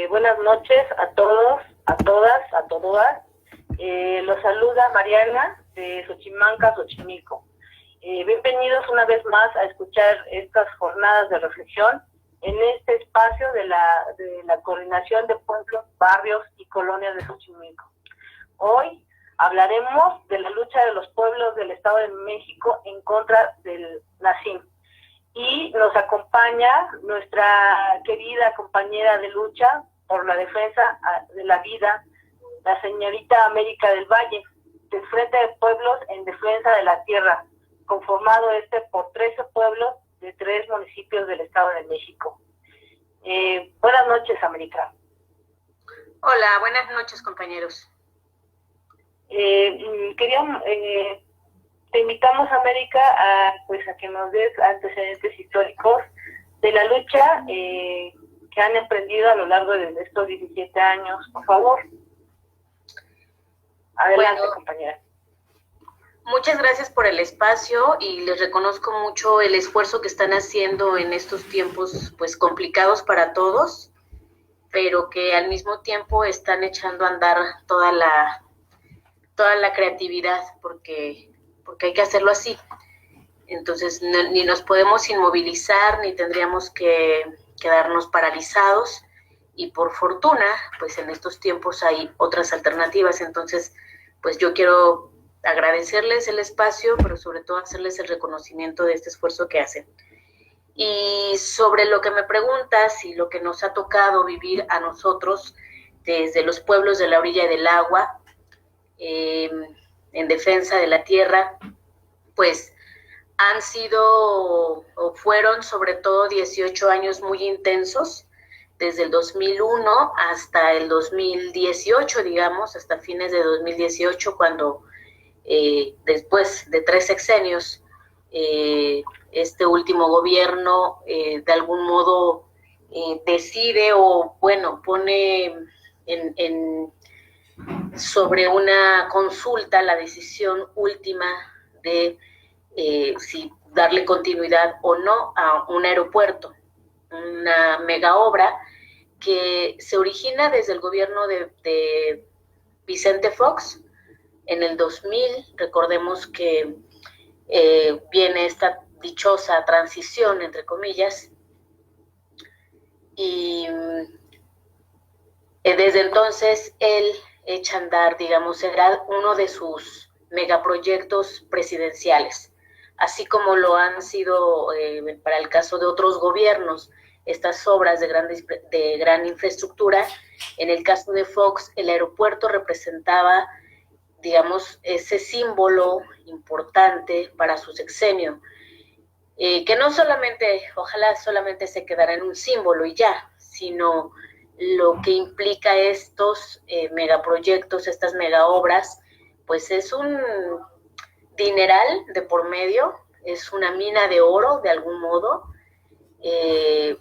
Buenas noches a todos, a todas, a todas. Los saluda Mariana de Xochimanca, Xochimilco. Bienvenidos una vez más a escuchar estas jornadas de reflexión en este espacio de la Coordinación de Pueblos, Barrios y Colonias de Xochimilco. Hoy hablaremos de la lucha de los pueblos del Estado de México en contra del nazismo. Y nos acompaña nuestra querida compañera de lucha por la defensa de la vida, la señorita América del Valle, del Frente de Pueblos en Defensa de la Tierra, conformado por 13 pueblos de 3 municipios del Estado de México. Buenas noches, América. Hola, buenas noches, compañeros. Te invitamos, América, a que nos des antecedentes históricos de la lucha que han emprendido a lo largo de estos 17 años, por favor. Adelante, compañera. Muchas gracias por el espacio y les reconozco mucho el esfuerzo que están haciendo en estos tiempos pues complicados para todos, pero que al mismo tiempo están echando a andar toda la creatividad, porque hay que hacerlo así. Entonces, ni nos podemos inmovilizar, ni tendríamos que quedarnos paralizados, y por fortuna, pues en estos tiempos hay otras alternativas. Entonces, pues yo quiero agradecerles el espacio, pero sobre todo hacerles el reconocimiento de este esfuerzo que hacen. Y sobre lo que me preguntas y lo que nos ha tocado vivir a nosotros desde los pueblos de la orilla del agua, en defensa de la tierra, pues han sido o fueron sobre todo 18 años muy intensos, desde el 2001 hasta el 2018, digamos, hasta fines de 2018, cuando después de 3 sexenios, este último gobierno de algún modo decide o, bueno, pone sobre una consulta la decisión última de si darle continuidad o no a un aeropuerto, una mega obra que se origina desde el gobierno de Vicente Fox en el 2000. Recordemos que viene esta dichosa transición, entre comillas, y desde entonces él echa a andar, digamos, era uno de sus megaproyectos presidenciales, así como lo han sido para el caso de otros gobiernos, estas obras de gran infraestructura. En el caso de Fox, el aeropuerto representaba, digamos, ese símbolo importante para su sexenio, que no solamente, ojalá solamente se quedara en un símbolo y ya, sino lo que implica estos megaproyectos, estas megaobras, pues es un dineral de por medio, es una mina de oro de algún modo, de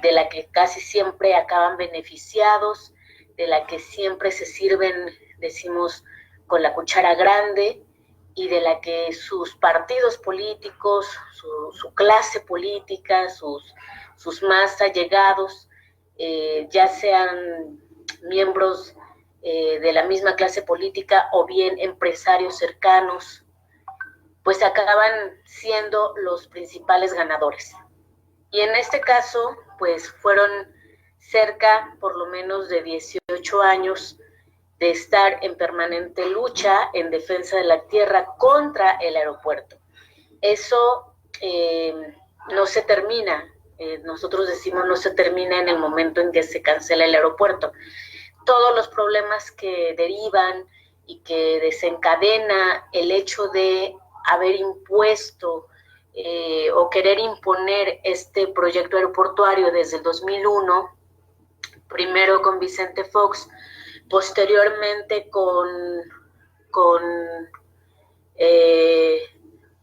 la que casi siempre acaban beneficiados, de la que siempre se sirven, decimos, con la cuchara grande, y de la que sus partidos políticos, su clase política, sus más allegados, ya sean miembros de la misma clase política o bien empresarios cercanos, pues acaban siendo los principales ganadores. Y en este caso, pues fueron cerca, por lo menos, de 18 años de estar en permanente lucha en defensa de la tierra contra el aeropuerto. Eso no se termina, nosotros decimos no se termina en el momento en que se cancela el aeropuerto. Todos los problemas que derivan y que desencadena el hecho de haber impuesto o querer imponer este proyecto aeroportuario desde el 2001, primero con Vicente Fox, posteriormente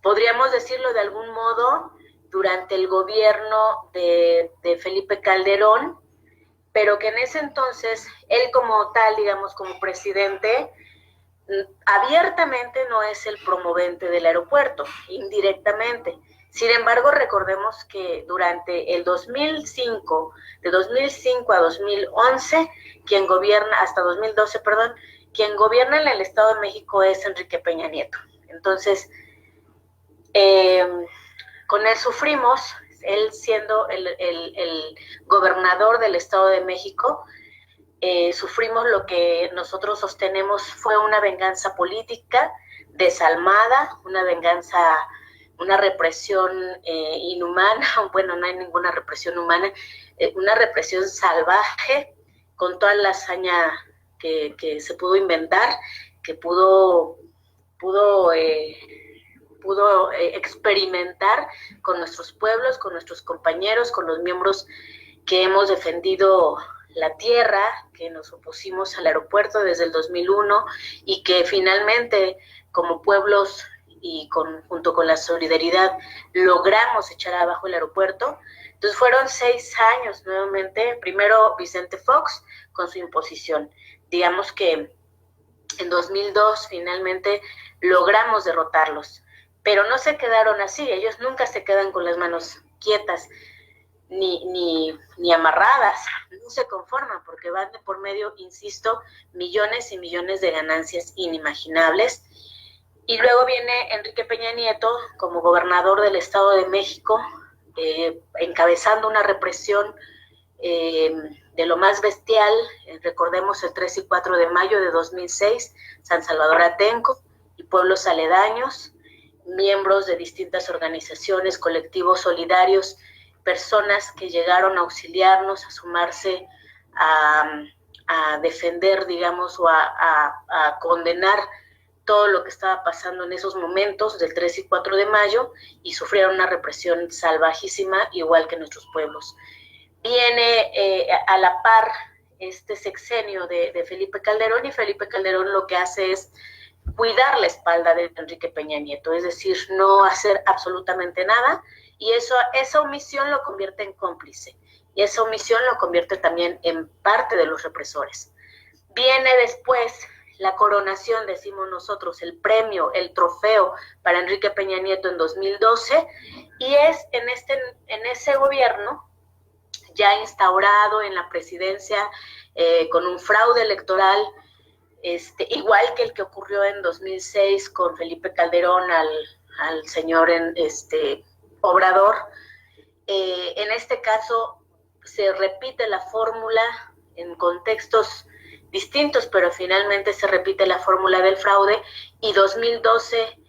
podríamos decirlo de algún modo, durante el gobierno de Felipe Calderón, pero que en ese entonces, él como tal, digamos, como presidente, abiertamente no es el promovente del aeropuerto, indirectamente. Sin embargo, recordemos que durante el 2005, de 2005 a 2011, quien gobierna, hasta 2012, perdón, quien gobierna en el Estado de México es Enrique Peña Nieto. Entonces, con él sufrimos, él siendo el gobernador del Estado de México, sufrimos lo que nosotros sostenemos fue una venganza política desalmada, una venganza, una represión inhumana, bueno, no hay ninguna represión humana, una represión salvaje, con toda la hazaña que se pudo inventar, que pudo experimentar con nuestros pueblos, con nuestros compañeros, con los miembros que hemos defendido la tierra, que nos opusimos al aeropuerto desde el 2001 y que finalmente como pueblos y junto con la solidaridad logramos echar abajo el aeropuerto. Entonces fueron 6 años nuevamente, primero Vicente Fox con su imposición. Digamos que en 2002 finalmente logramos derrotarlos, pero no se quedaron así, ellos nunca se quedan con las manos quietas ni amarradas, no se conforman porque van de por medio, insisto, millones y millones de ganancias inimaginables. Y luego viene Enrique Peña Nieto como gobernador del Estado de México, encabezando una represión de lo más bestial. Recordemos el 3 y 4 de mayo de 2006, San Salvador Atenco y pueblos aledaños, miembros de distintas organizaciones, colectivos solidarios, personas que llegaron a auxiliarnos, a sumarse a defender, digamos, o a condenar todo lo que estaba pasando en esos momentos del 3 y 4 de mayo y sufrieron una represión salvajísima, igual que nuestros pueblos. Viene a la par este sexenio de Felipe Calderón, y Felipe Calderón lo que hace es cuidar la espalda de Enrique Peña Nieto, es decir, no hacer absolutamente nada, y esa omisión lo convierte en cómplice, y esa omisión lo convierte también en parte de los represores. Viene después la coronación, decimos nosotros, el premio, el trofeo para Enrique Peña Nieto en 2012, y es en ese gobierno, ya instaurado en la presidencia, con un fraude electoral, igual que el que ocurrió en 2006 con Felipe Calderón al señor Obrador. En este caso se repite la fórmula en contextos distintos, pero finalmente se repite la fórmula del fraude, y 2012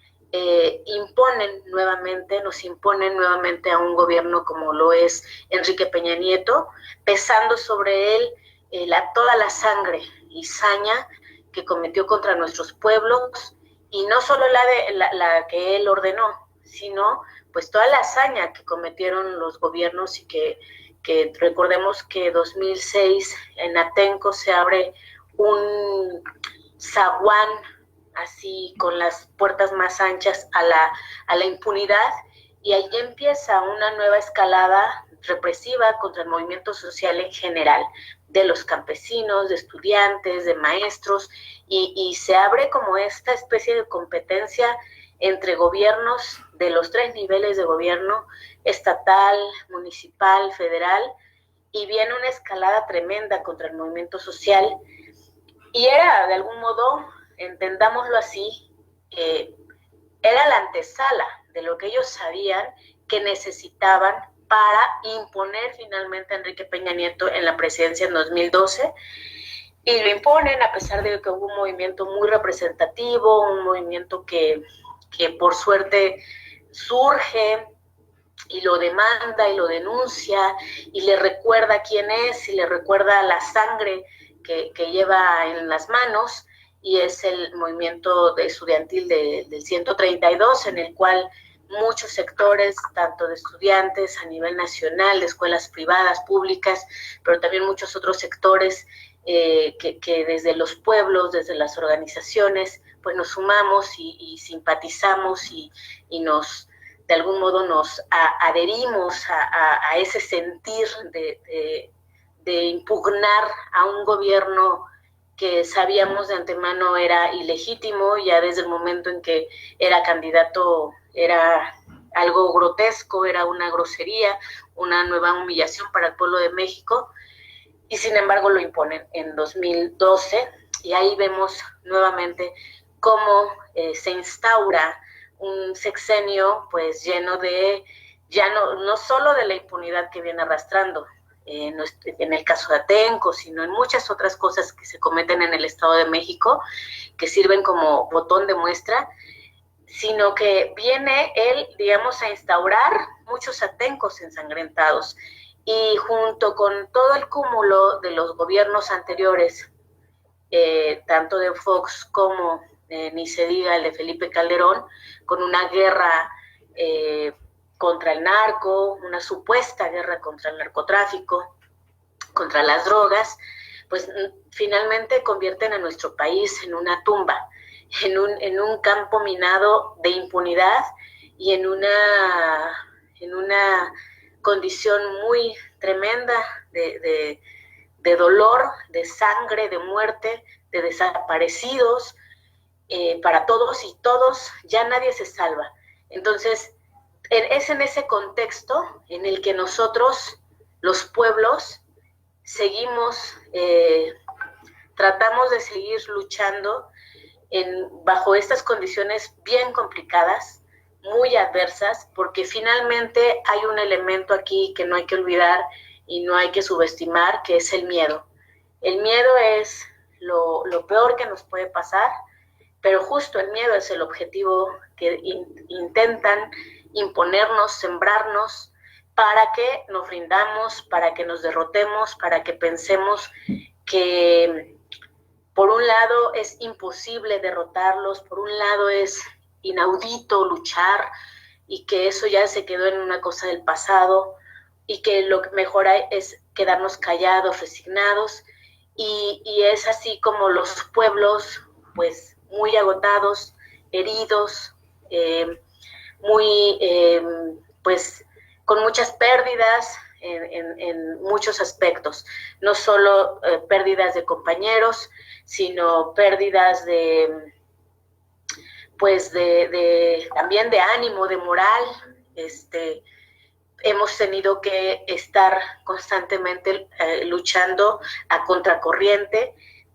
nos imponen nuevamente a un gobierno como lo es Enrique Peña Nieto, pesando sobre él toda la sangre y saña que cometió contra nuestros pueblos, y no solo la que él ordenó, sino pues toda la hazaña que cometieron los gobiernos, y que recordemos que 2006 en Atenco se abre un zaguán así con las puertas más anchas a la impunidad, y ahí empieza una nueva escalada represiva contra el movimiento social en general, de los campesinos, de estudiantes, de maestros, y se abre como esta especie de competencia entre gobiernos de los 3 niveles de gobierno, estatal, municipal, federal, y viene una escalada tremenda contra el movimiento social, y era, de algún modo, entendámoslo así, era la antesala de lo que ellos sabían que necesitaban para imponer finalmente a Enrique Peña Nieto en la presidencia en 2012, y lo imponen a pesar de que hubo un movimiento muy representativo, un movimiento que por suerte surge y lo demanda y lo denuncia y le recuerda quién es, y le recuerda la sangre que lleva en las manos, y es el movimiento estudiantil del 132, en el cual muchos sectores, tanto de estudiantes a nivel nacional, de escuelas privadas, públicas, pero también muchos otros sectores que desde los pueblos, desde las organizaciones, pues nos sumamos y simpatizamos y nos, de algún modo, nos adherimos a ese sentir de impugnar a un gobierno que sabíamos de antemano era ilegítimo, ya desde el momento en que era candidato, era algo grotesco, era una grosería, una nueva humillación para el pueblo de México, y sin embargo lo imponen en 2012, y ahí vemos nuevamente cómo se instaura un sexenio pues lleno de, ya no solo de la impunidad que viene arrastrando, en el caso de Atenco, sino en muchas otras cosas que se cometen en el Estado de México, que sirven como botón de muestra, sino que viene él, digamos, a instaurar muchos Atencos ensangrentados, y junto con todo el cúmulo de los gobiernos anteriores, tanto de Fox como, ni se diga, el de Felipe Calderón, con una guerra contra el narco, una supuesta guerra contra el narcotráfico, contra las drogas, pues finalmente convierten a nuestro país en una tumba, en un campo minado de impunidad y en una condición muy tremenda de dolor, de sangre, de muerte, de desaparecidos, para todos y todos, ya nadie se salva. Entonces, es en ese contexto en el que nosotros, los pueblos, seguimos, tratamos de seguir luchando bajo estas condiciones bien complicadas, muy adversas, porque finalmente hay un elemento aquí que no hay que olvidar y no hay que subestimar, que es el miedo. El miedo es lo peor que nos puede pasar, pero justo el miedo es el objetivo que intentan imponernos, sembrarnos, para que nos rindamos, para que nos derrotemos, para que pensemos que por un lado es imposible derrotarlos, por un lado es inaudito luchar, y que eso ya se quedó en una cosa del pasado, y que lo mejor es quedarnos callados, resignados, y es así como los pueblos, pues muy agotados, heridos, pues con muchas pérdidas en muchos aspectos, no solo pérdidas de compañeros, sino pérdidas también de ánimo, de moral. Hemos tenido que estar constantemente luchando a contracorriente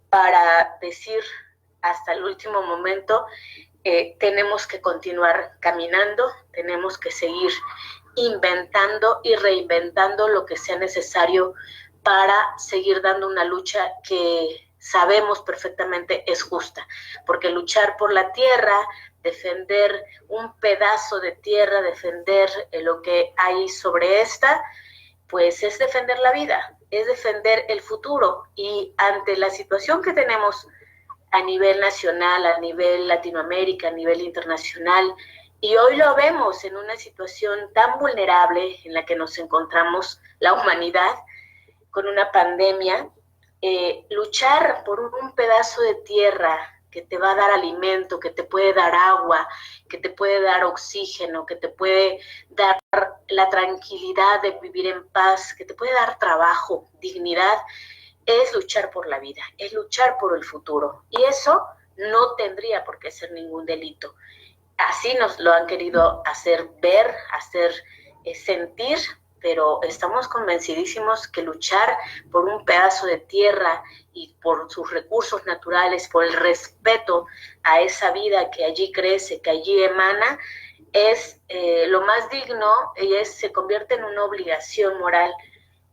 para decir hasta el último momento, tenemos que continuar caminando, tenemos que seguir inventando y reinventando lo que sea necesario para seguir dando una lucha que sabemos perfectamente es justa, porque luchar por la tierra, defender un pedazo de tierra, defender lo que hay sobre esta, pues es defender la vida, es defender el futuro. Y ante la situación que tenemos a nivel nacional, a nivel Latinoamérica, a nivel internacional, y hoy lo vemos en una situación tan vulnerable en la que nos encontramos la humanidad, con una pandemia, luchar por un pedazo de tierra que te va a dar alimento, que te puede dar agua, que te puede dar oxígeno, que te puede dar la tranquilidad de vivir en paz, que te puede dar trabajo, dignidad, es luchar por la vida, es luchar por el futuro. Y eso no tendría por qué ser ningún delito. Así nos lo han querido hacer ver, hacer sentir, pero estamos convencidísimos que luchar por un pedazo de tierra y por sus recursos naturales, por el respeto a esa vida que allí crece, que allí emana, es lo más digno, y se convierte en una obligación moral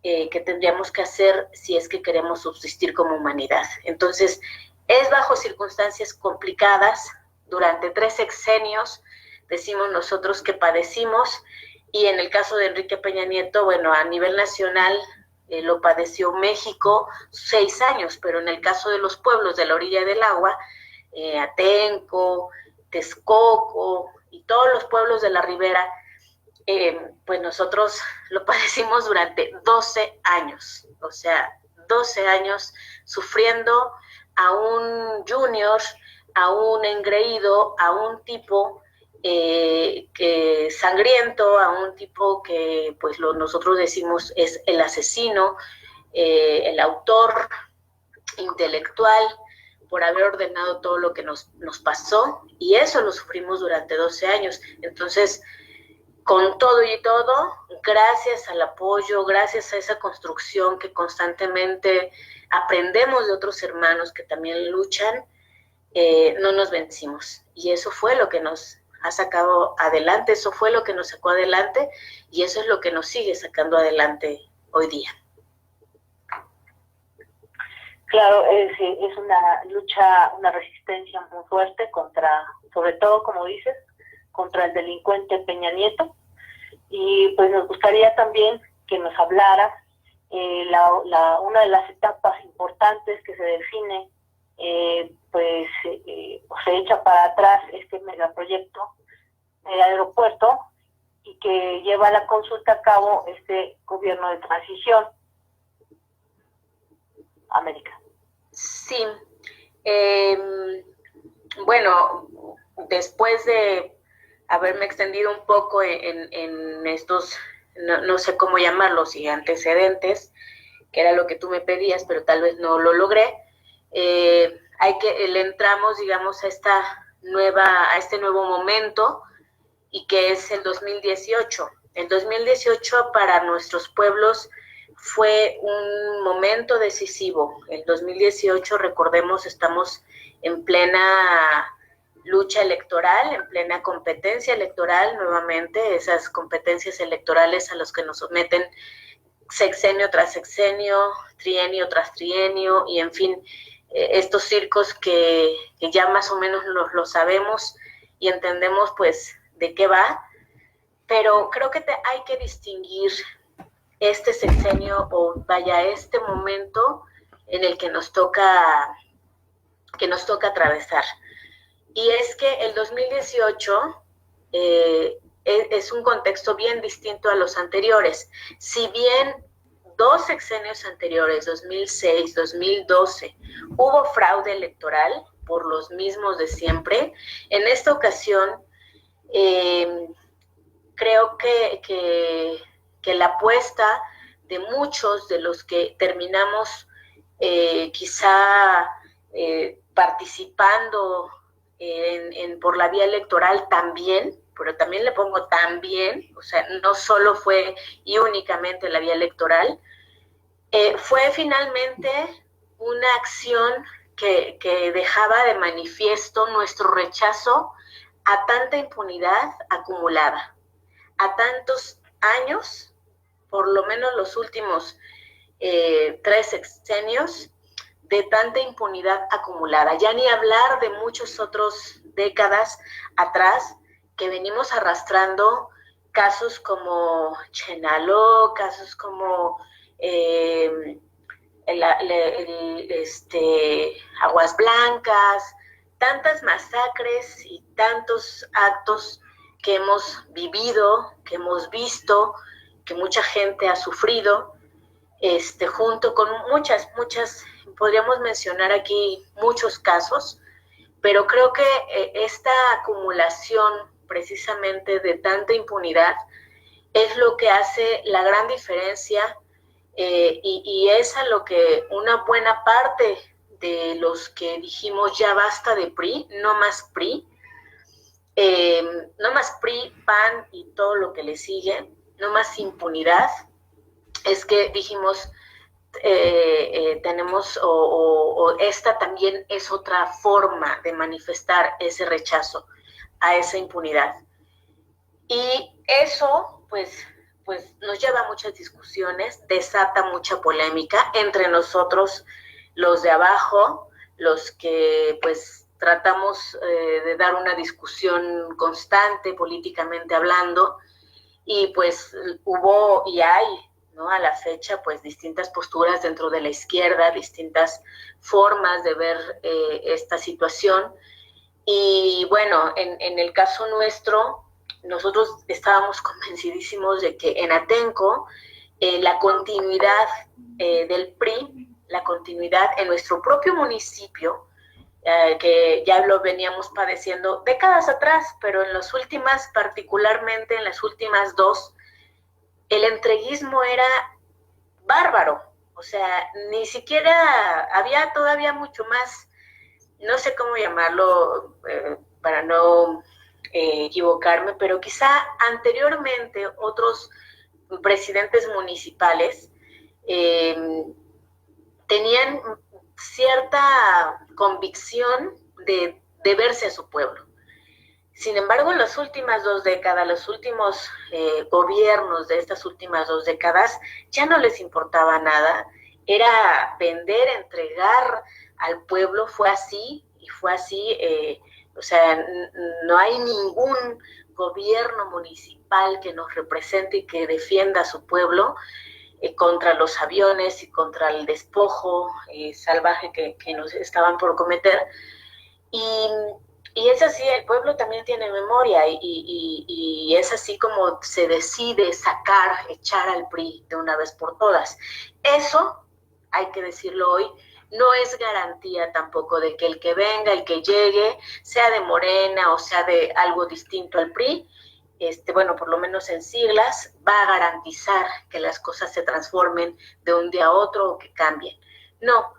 que tendríamos que hacer si es que queremos subsistir como humanidad. Entonces, es bajo circunstancias complicadas, durante 3 sexenios, decimos nosotros, que padecimos, y en el caso de Enrique Peña Nieto, bueno, a nivel nacional lo padeció México 6 años, pero en el caso de los pueblos de la orilla del agua, Atenco, Texcoco y todos los pueblos de la ribera, pues nosotros lo padecimos durante 12 años, o sea, 12 años sufriendo a un junior, a un engreído, a un tipo que sangriento, a un tipo que pues nosotros decimos es el asesino, el autor intelectual, por haber ordenado todo lo que nos pasó, y eso lo sufrimos durante 12 años. Entonces, con todo y todo, gracias al apoyo, gracias a esa construcción que constantemente aprendemos de otros hermanos que también luchan, no nos vencimos. Y eso fue lo que nos ha sacado adelante, eso fue lo que nos sacó adelante y eso es lo que nos sigue sacando adelante hoy día. Claro, es una lucha, una resistencia muy fuerte contra, sobre todo, como dices, contra el delincuente Peña Nieto. Y pues nos gustaría también que nos hablaras una de las etapas importantes que se define, se echa para atrás este megaproyecto del aeropuerto y que lleva la consulta a cabo este gobierno de transición. América. Sí. Bueno, después de haberme extendido un poco en estos, no sé cómo llamarlos, y antecedentes, que era lo que tú me pedías, pero tal vez no lo logré, le entramos, digamos, a este nuevo momento, y que es el 2018. El 2018 para nuestros pueblos fue un momento decisivo. El 2018, recordemos, estamos en plena lucha electoral, en plena competencia electoral, nuevamente, esas competencias electorales a las que nos someten sexenio tras sexenio, trienio tras trienio, y en fin, estos circos que ya más o menos lo sabemos y entendemos pues de qué va, pero creo que hay que distinguir este sexenio, o vaya, este momento en el que nos toca atravesar. Y es que el 2018 es un contexto bien distinto a los anteriores. Si bien 2 sexenios anteriores, 2006, 2012, hubo fraude electoral por los mismos de siempre, en esta ocasión creo que la apuesta de muchos de los que terminamos quizá participando por la vía electoral también, pero también le pongo también, o sea, no solo fue y únicamente la vía electoral, fue finalmente una acción que dejaba de manifiesto nuestro rechazo a tanta impunidad acumulada, a tantos años, por lo menos los últimos 3 sexenios, de tanta impunidad acumulada. Ya ni hablar de muchas otras décadas atrás que venimos arrastrando casos como Chenaló, casos como Aguas Blancas, tantas masacres y tantos actos que hemos vivido, que hemos visto, que mucha gente ha sufrido, junto con muchas, podríamos mencionar aquí muchos casos, pero creo que esta acumulación precisamente de tanta impunidad es lo que hace la gran diferencia, y es a lo que una buena parte de los que dijimos ya basta de PRI, no más PRI, no más PRI, PAN y todo lo que le sigue, no más impunidad, es que dijimos, tenemos, o esta también es otra forma de manifestar ese rechazo a esa impunidad. Y eso, pues nos lleva a muchas discusiones, desata mucha polémica entre nosotros, los de abajo, los que pues tratamos de dar una discusión constante políticamente hablando, y pues hubo y hay, ¿no?, a la fecha pues distintas posturas dentro de la izquierda, distintas formas de ver esta situación. Y bueno, en el caso nuestro, nosotros estábamos convencidísimos de que en Atenco la continuidad del PRI, la continuidad en nuestro propio municipio, que ya lo veníamos padeciendo décadas atrás, pero en las últimas, particularmente en las últimas 2, el entreguismo era bárbaro. O sea, ni siquiera había todavía mucho más, no sé cómo llamarlo, para no equivocarme, pero quizá anteriormente otros presidentes municipales tenían cierta convicción de deberse a su pueblo. Sin embargo, en las últimas 2 décadas, los últimos gobiernos de estas últimas 2 décadas, ya no les importaba nada, era vender, entregar al pueblo, fue así, o sea, no hay ningún gobierno municipal que nos represente y que defienda a su pueblo contra los aviones y contra el despojo salvaje que nos estaban por cometer. Y es así, el pueblo también tiene memoria y es así como se decide echar al PRI de una vez por todas. Eso, hay que decirlo hoy, no es garantía tampoco de que el que venga, el que llegue, sea de Morena o sea de algo distinto al PRI, bueno, por lo menos en siglas, va a garantizar que las cosas se transformen de un día a otro o que cambien. No.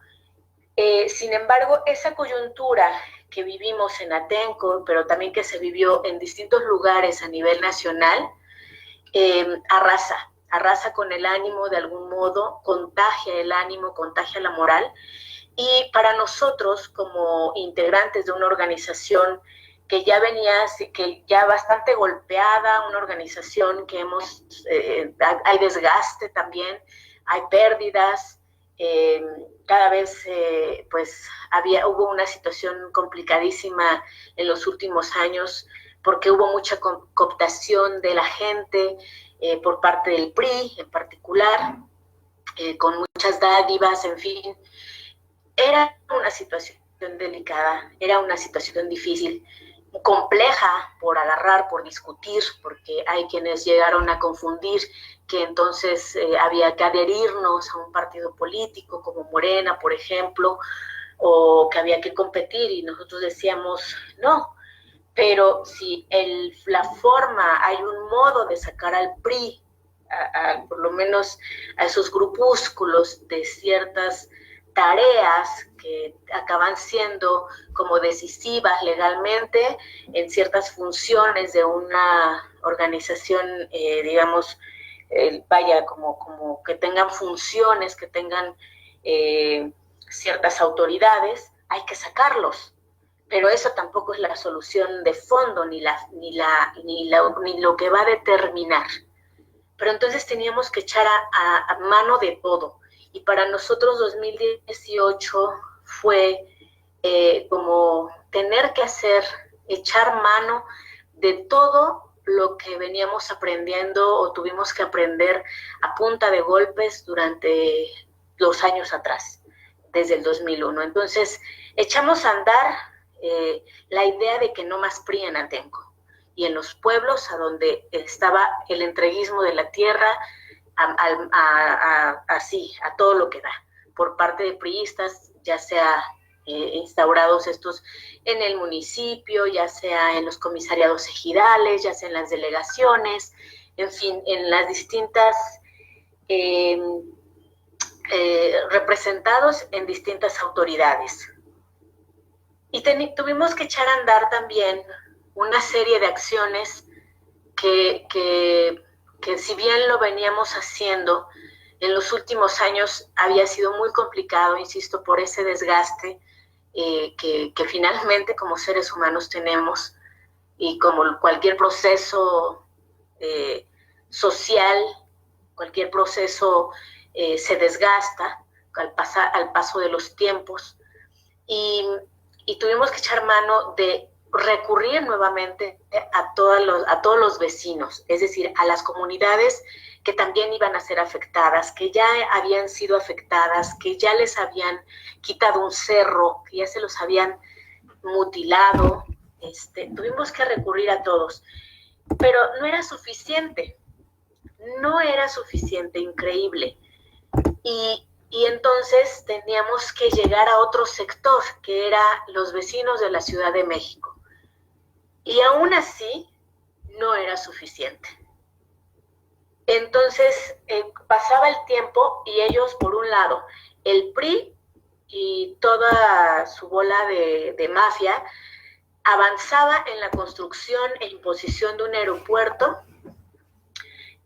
Sin embargo, esa coyuntura que vivimos en Atenco, pero también que se vivió en distintos lugares a nivel nacional, arrasa con el ánimo de algún modo, contagia el ánimo, contagia la moral, y para nosotros como integrantes de una organización que ya venía, que ya bastante golpeada, una organización que hay desgaste también, hay pérdidas, cada vez pues hubo una situación complicadísima en los últimos años porque hubo mucha cooptación de la gente por parte del PRI en particular, con muchas dádivas, en fin. Era una situación delicada, era una situación difícil, compleja por agarrar, por discutir, porque hay quienes llegaron a confundir que entonces había que adherirnos a un partido político como Morena, por ejemplo, o que había que competir y nosotros decíamos no, pero si la forma, hay un modo de sacar al PRI, por lo menos a esos grupúsculos de ciertas tareas que acaban siendo como decisivas legalmente en ciertas funciones de una organización, digamos, como que tengan funciones, que tengan ciertas autoridades, hay que sacarlos. Pero eso tampoco es la solución de fondo, ni lo que va a determinar. Pero entonces teníamos que echar a mano de todo. Y para nosotros 2018 fue como tener que echar mano de todo lo que veníamos aprendiendo o tuvimos que aprender a punta de golpes durante los años atrás, desde el 2001. Entonces, echamos a andar la idea de que no más PRI en Atenco y en los pueblos a donde estaba el entreguismo de la tierra, así, a todo lo que da, por parte de priistas, ya sea instaurados estos en el municipio, ya sea en los comisariados ejidales, ya sea en las delegaciones, en fin, en las distintas representados en distintas autoridades. Y tuvimos que echar a andar también una serie de acciones que si bien lo veníamos haciendo, en los últimos años había sido muy complicado, insisto, por ese desgaste que finalmente como seres humanos tenemos y como cualquier proceso social, cualquier proceso se desgasta al paso de los tiempos y tuvimos que echar mano de recurrir nuevamente a todos los vecinos, es decir, a las comunidades que también iban a ser afectadas, que ya habían sido afectadas, que ya les habían quitado un cerro, que ya se los habían mutilado. Tuvimos que recurrir a todos, pero no era suficiente, increíble. Y entonces teníamos que llegar a otro sector, que era los vecinos de la Ciudad de México. Y aún así, no era suficiente. Entonces, pasaba el tiempo y ellos, por un lado, el PRI y toda su bola de mafia, avanzaba en la construcción e imposición de un aeropuerto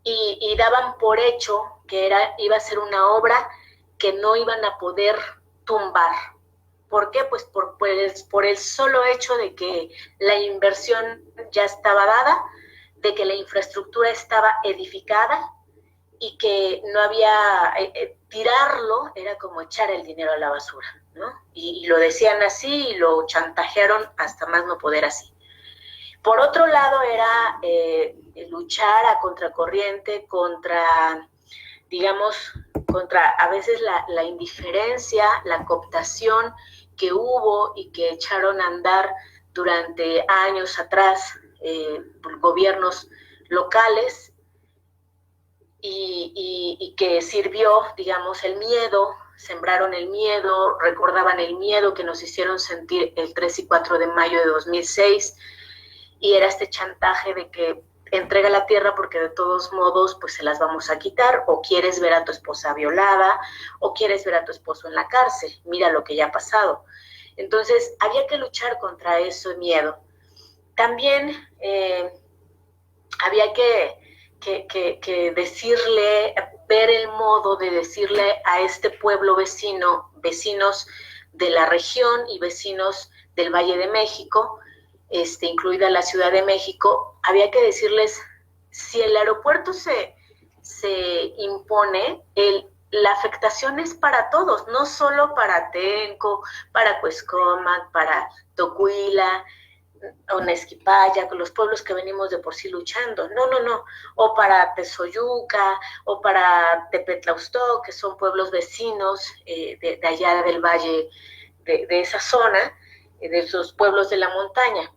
y daban por hecho que iba a ser una obra que no iban a poder tumbar. ¿Por qué? Pues por el solo hecho de que la inversión ya estaba dada, de que la infraestructura estaba edificada y que no había, tirarlo era como echar el dinero a la basura, ¿no? Y lo decían así y lo chantajearon hasta más no poder así. Por otro lado era luchar a contracorriente contra, digamos, contra a veces la indiferencia, la cooptación que hubo y que echaron a andar durante años atrás gobiernos locales y que sirvió, digamos, el miedo, sembraron el miedo, recordaban el miedo que nos hicieron sentir el 3 y 4 de mayo de 2006, y era este chantaje de que entrega la tierra porque de todos modos pues se las vamos a quitar, o quieres ver a tu esposa violada, o quieres ver a tu esposo en la cárcel, mira lo que ya ha pasado. Entonces había que luchar contra ese miedo. También había que decirle, ver el modo de decirle a este pueblo vecino, vecinos de la región y vecinos del Valle de México, incluida la Ciudad de México, había que decirles, si el aeropuerto se impone, la afectación es para todos, no solo para Tenco, para Cuescomac, para Tocuila, o Nezquipaya, con los pueblos que venimos de por sí luchando, no, o para Tezoyuca, o para Tepetlaustó, que son pueblos vecinos de allá del valle, de esa zona, de esos pueblos de la montaña,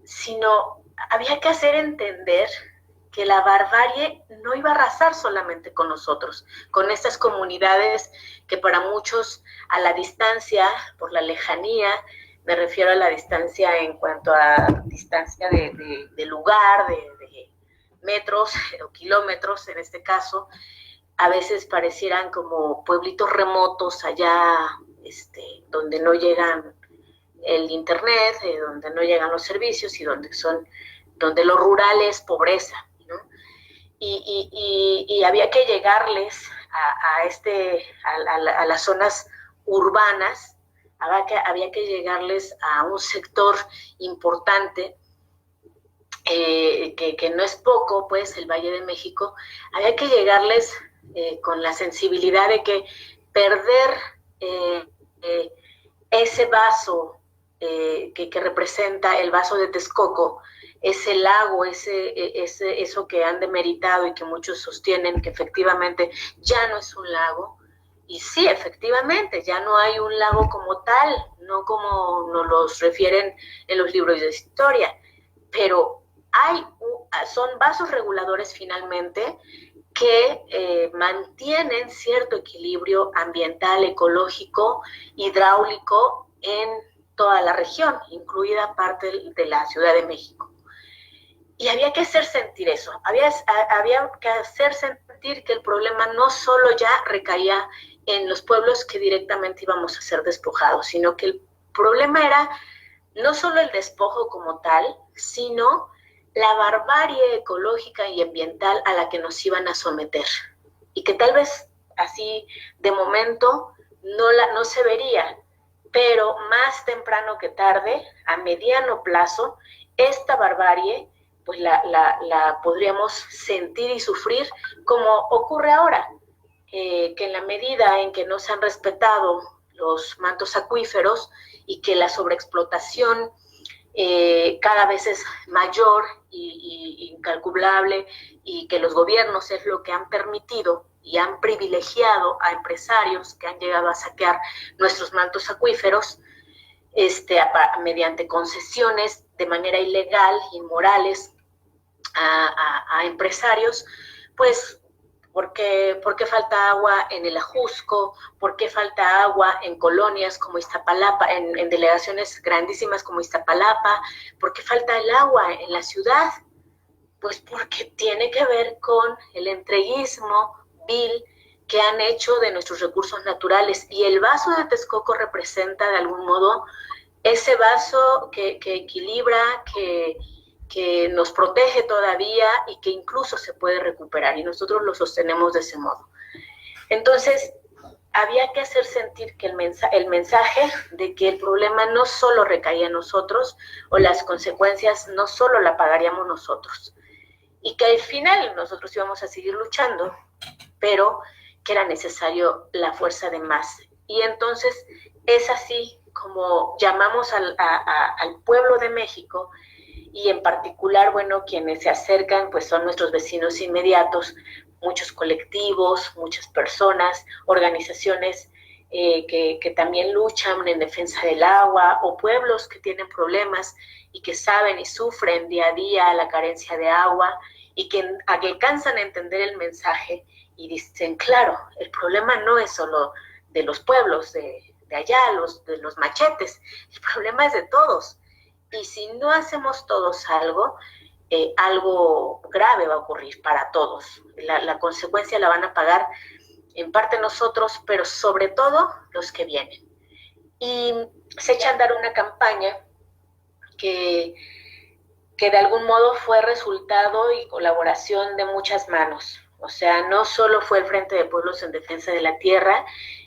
sino había que hacer entender que la barbarie no iba a arrasar solamente con nosotros, con estas comunidades que para muchos a la distancia, por la lejanía, me refiero a la distancia en cuanto a distancia de lugar, de metros o kilómetros en este caso, a veces parecieran como pueblitos remotos allá donde no llegan el internet, donde no llegan los servicios y donde lo rural es pobreza, ¿no? Y había que llegarles a las zonas urbanas, había que llegarles a un sector importante, que no es poco, pues, el Valle de México, había que llegarles con la sensibilidad de que perder ese vaso que representa el vaso de Texcoco, ese lago, eso que han demeritado y que muchos sostienen que efectivamente ya no es un lago. Y sí, efectivamente, ya no hay un lago como tal, no como nos los refieren en los libros de historia, pero son vasos reguladores finalmente que mantienen cierto equilibrio ambiental, ecológico, hidráulico en toda la región, incluida parte de la Ciudad de México. Y había que hacer sentir eso, había que hacer sentir que el problema no solo ya recaía en los pueblos que directamente íbamos a ser despojados, sino que el problema era no solo el despojo como tal, sino la barbarie ecológica y ambiental a la que nos iban a someter. Y que tal vez así de momento no se vería, pero más temprano que tarde, a mediano plazo, esta barbarie pues la podríamos sentir y sufrir como ocurre ahora, que en la medida en que no se han respetado los mantos acuíferos y que la sobreexplotación cada vez es mayor y incalculable, y que los gobiernos es lo que han permitido y han privilegiado a empresarios que han llegado a saquear nuestros mantos acuíferos mediante concesiones de manera ilegal, inmorales, a empresarios, pues ¿por qué falta agua en el Ajusco? ¿Por qué falta agua en colonias como Iztapalapa, en delegaciones grandísimas como Iztapalapa? ¿Por qué falta el agua en la ciudad? Pues porque tiene que ver con el entreguismo vil que han hecho de nuestros recursos naturales. Y el vaso de Texcoco representa de algún modo ese vaso que equilibra, que nos protege todavía y que incluso se puede recuperar, y nosotros lo sostenemos de ese modo. Entonces, había que hacer sentir que el mensaje de que el problema no solo recaía en nosotros, o las consecuencias no solo la pagaríamos nosotros, y que al final nosotros íbamos a seguir luchando, pero que era necesario la fuerza de más. Y entonces es así como llamamos al pueblo de México, y en particular, bueno, quienes se acercan pues son nuestros vecinos inmediatos, muchos colectivos, muchas personas, organizaciones que también luchan en defensa del agua, o pueblos que tienen problemas y que saben y sufren día a día la carencia de agua, y que alcanzan a entender el mensaje y dicen, claro, el problema no es solo de los pueblos de allá, de los machetes, el problema es de todos. Y si no hacemos todos algo, algo grave va a ocurrir para todos. La consecuencia la van a pagar en parte nosotros, pero sobre todo los que vienen. Y se echa a andar una campaña que de algún modo fue resultado y colaboración de muchas manos. O sea, no solo fue el Frente de Pueblos en Defensa de la Tierra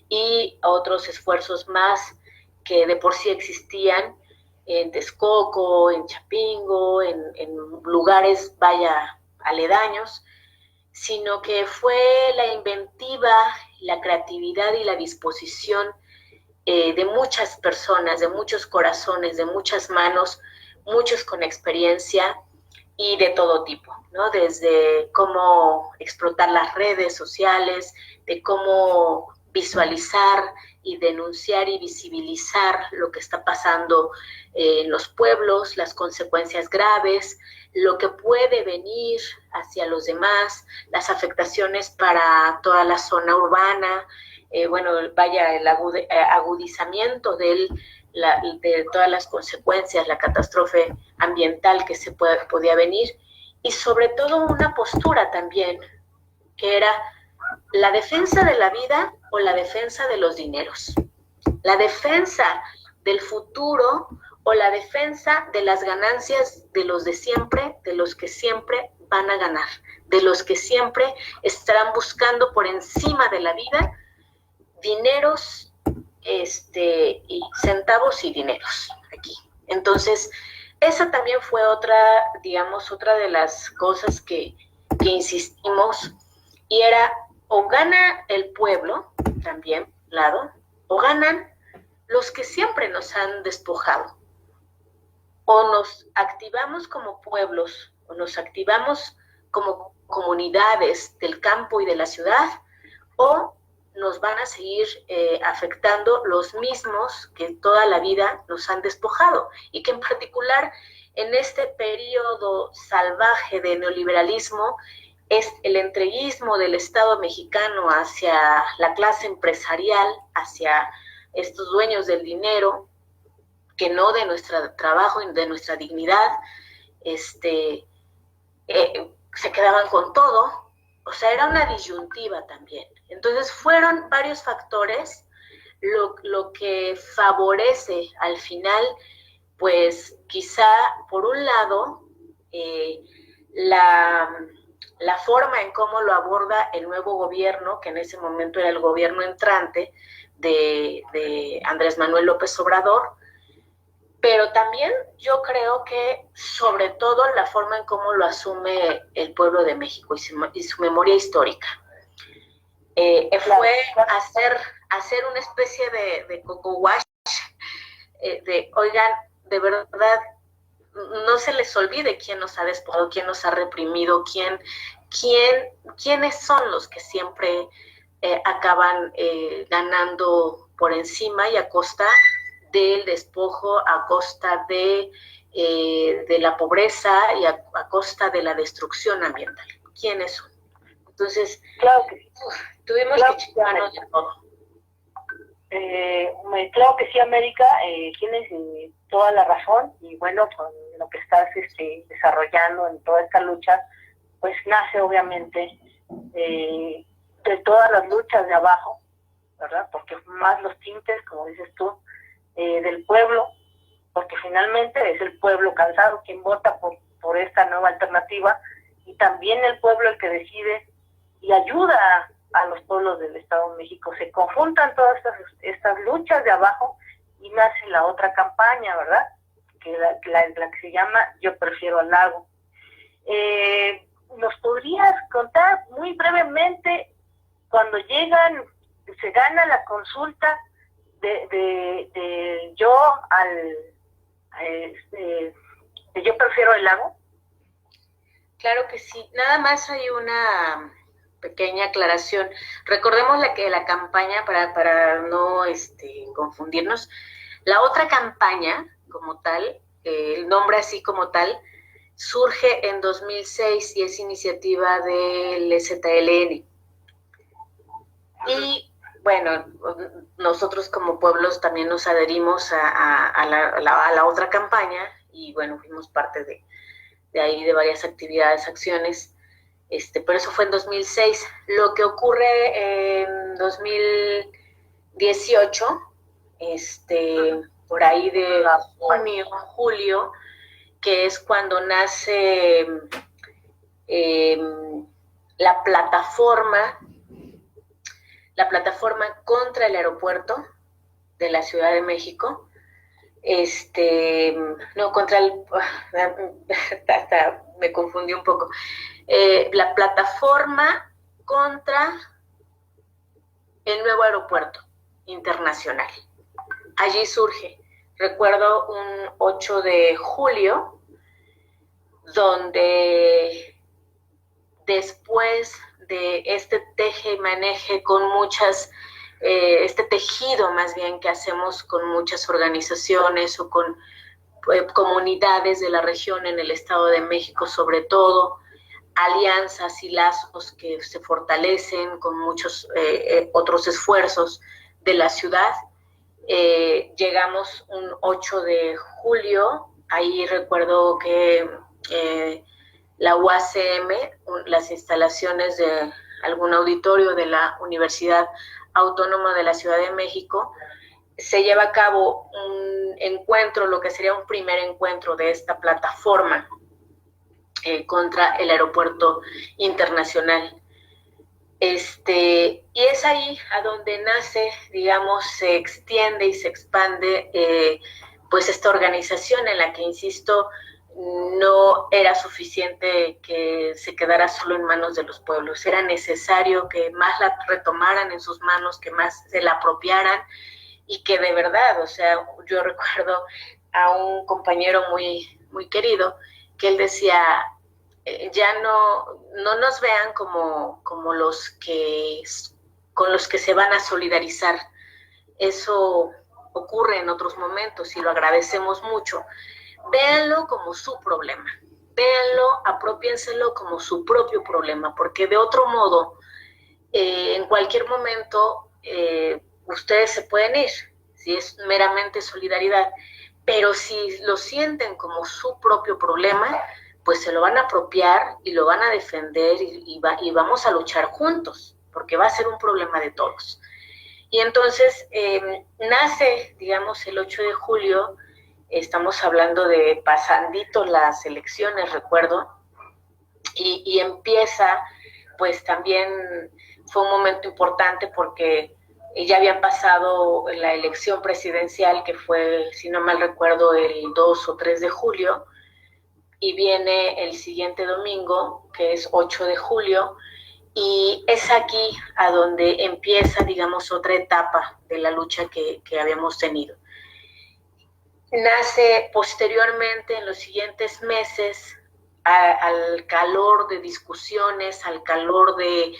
y otros esfuerzos más que de por sí existían en Texcoco, en Chapingo, en lugares, vaya, aledaños, sino que fue la inventiva, la creatividad y la disposición de muchas personas, de muchos corazones, de muchas manos, muchos con experiencia y de todo tipo, ¿no? Desde cómo explotar las redes sociales, de cómo visualizar y denunciar y visibilizar lo que está pasando en los pueblos, las consecuencias graves, lo que puede venir hacia los demás, las afectaciones para toda la zona urbana, bueno, vaya, el agudizamiento de todas las consecuencias, la catástrofe ambiental que podía venir, y sobre todo una postura también, que era la defensa de la vida o la defensa de los dineros, la defensa del futuro o la defensa de las ganancias de los de siempre, de los que siempre van a ganar, de los que siempre estarán buscando por encima de la vida dineros, y centavos y dineros aquí. Entonces, esa también fue otra, digamos, otra de las cosas que insistimos, y era o gana el pueblo, también, lado, o ganan los que siempre nos han despojado. O nos activamos como pueblos, o nos activamos como comunidades del campo y de la ciudad, o nos van a seguir afectando los mismos que toda la vida nos han despojado, y que en particular en este periodo salvaje de neoliberalismo es el entreguismo del Estado mexicano hacia la clase empresarial, hacia estos dueños del dinero, que no de nuestro trabajo y de nuestra dignidad, se quedaban con todo. O sea, era una disyuntiva también. Entonces fueron varios factores lo que favorece al final, pues quizá por un lado la forma en cómo lo aborda el nuevo gobierno, que en ese momento era el gobierno entrante de Andrés Manuel López Obrador, pero también yo creo que sobre todo la forma en cómo lo asume el pueblo de México y su memoria histórica. Fue hacer una especie de coco wash, oigan, de verdad, no se les olvide quién nos ha despojado, quién nos ha reprimido, quiénes son los que siempre acaban ganando por encima y a costa del despojo, a costa de la pobreza y a costa de la destrucción ambiental. ¿Quiénes son? Entonces, claro que, tuvimos claro que echarnos de todo. Claro que sí, América, tienes toda la razón, y bueno, con lo que estás desarrollando en toda esta lucha, pues nace obviamente de todas las luchas de abajo, ¿verdad? Porque más los tintes, como dices tú, del pueblo, porque finalmente es el pueblo cansado quien vota por esta nueva alternativa, y también el pueblo el que decide y ayuda a los pueblos del Estado de México. Se conjuntan todas estas luchas de abajo y nace la otra campaña, ¿verdad? Que la que se llama Yo Prefiero al Lago. ¿Nos podrías contar muy brevemente cuando se gana la consulta de Yo Prefiero el Lago? Claro que sí. Nada más hay una pequeña aclaración. Recordemos la campaña para no confundirnos. La otra campaña, como tal, el nombre así como tal, surge en 2006 y es iniciativa del EZLN. Y bueno, nosotros como pueblos también nos adherimos a la otra campaña y bueno, fuimos parte de ahí de varias actividades, acciones, pero eso fue en 2006. Lo que ocurre en 2018, por ahí de junio, julio, que es cuando nace la plataforma contra el aeropuerto de la Ciudad de México, hasta me confundí un poco, la plataforma contra el nuevo aeropuerto internacional. Allí surge, recuerdo un 8 de julio, donde después de este teje y maneje con muchas, este tejido más bien que hacemos con muchas organizaciones o con comunidades de la región en el Estado de México, sobre todo, alianzas y lazos que se fortalecen con muchos otros esfuerzos de la ciudad. Llegamos un 8 de julio, ahí recuerdo que la UACM, las instalaciones de algún auditorio de la Universidad Autónoma de la Ciudad de México, se lleva a cabo un encuentro, lo que sería un primer encuentro de esta plataforma contra el aeropuerto internacional. Y es ahí a donde nace, digamos, se extiende y se expande pues esta organización en la que, insisto, no era suficiente que se quedara solo en manos de los pueblos, era necesario que más la retomaran en sus manos, que más se la apropiaran y que de verdad, o sea, yo recuerdo a un compañero muy, muy querido que él decía, ya no nos vean como los que con los que se van a solidarizar. Eso ocurre en otros momentos y lo agradecemos mucho. Véanlo como su problema, véanlo, apropiénselo como su propio problema, porque de otro modo, en cualquier momento, ustedes se pueden ir, si es meramente solidaridad, pero si lo sienten como su propio problema, pues se lo van a apropiar y lo van a defender y vamos a luchar juntos, porque va a ser un problema de todos. Y entonces nace, digamos, el 8 de julio, estamos hablando de pasandito las elecciones, recuerdo, y empieza, pues también fue un momento importante porque ya había pasado la elección presidencial, que fue, si no mal recuerdo, el 2 o 3 de julio, y viene el siguiente domingo, que es 8 de julio, y es aquí a donde empieza, digamos, otra etapa de la lucha que habíamos tenido. Nace posteriormente, en los siguientes meses, al calor de discusiones, al calor de